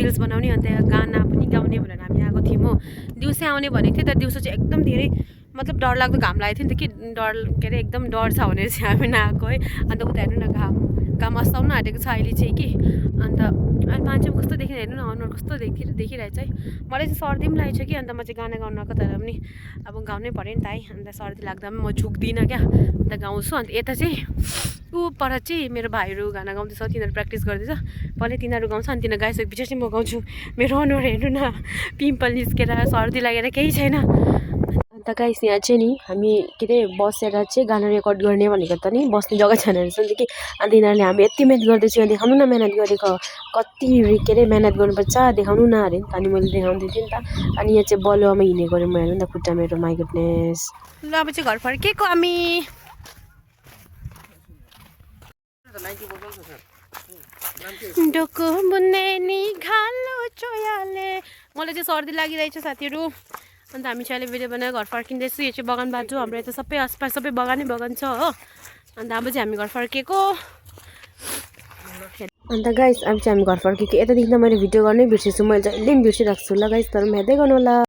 Reels बनाउने अन्त गाना पनि गाउने भनेर हामी आएको थियौँ हो। दिउँसै आउने भनेको थिएँ तर दिउँसो चाहिँ एकदम धेरै मतलब डरलाग्दो घाम लागेको थियो नि त कि डर के अरे एकदम डर छ भनेर चाहिँ हामी नआएको है। अन्त उता हेर्नु न घाम अस्ताउन आँटेको छ अहिले चाहिँ कि अन्त अहिले मान्छे पनि कस्तो देखिरहेको हेर्नु न अनुहार कस्तो देखिरहेछ है। मलाई चाहिँ सर्दी पनि लागेको छ कि अन्त म चाहिँ गाना गाउन आएको तर पनि अब गाउनै पऱ्यो नि त है। अन्त सर्दी लाग्दा पनि म झुक्दिनँ क्या अन्त गाउँछु। अन्त यता चाहिँ ऊ पर चाहिँ मेरो भाइहरू गाना गाउँदैछ तिनीहरू प्र्याक्टिस गर्दैछ। पहिल्यै तिनीहरू गाउँछ अनि तिनीहरू गाइसकेपछि चाहिँ म गाउँछु। मेरो अनुहार हेर्नु न पिम्पल निस्केर सर्दी लागेर केही छैन। अन्त गाइस यहाँ चाहिँ नि हामी के अरे बसेर चाहिँ गाना रेकर्ड गर्ने भनेको त नि बस्ने जग्गा छैन रहेछ नि त कि अन्त यिनीहरूले हामी यति मिहिनेत गर्दैछु यहाँ देखाउनु न मेहनत गरेको कति के अरे मेहनत गर्नुपर्छ देखाउनु न अरे नि त। अनि मैले देखाउँदै थिएँ नि त। अनि यहाँ चाहिँ बलुवामा हिँडेको अरे म हेर्नु नि त खुट्टा मेरो माई गुडनेस। ल अब चाहिँ घर फर्केको हामी। डोको बुन्ने नि घालो चोयाले मलाई चाहिँ सर्दी लागिरहेछ साथीहरू। अन्त हामी चाहिँ अहिले भिडियो बनाएर घर फर्किँदैछु। यो चाहिँ बगान बाटो हाम्रो यता सबै आसपास सबै बगानै बगान छ हो। अन्त अब चाहिँ हामी घर फर्केको। अन्त गाइस अब चाहिँ हामी घर फर्केको। यतादेखि त मैले भिडियो गर्नै बिर्सेछु मैले जहिले पनि बिर्सिरहेको छु ल गाइस तर पनि हेर्दै गर्नु होला।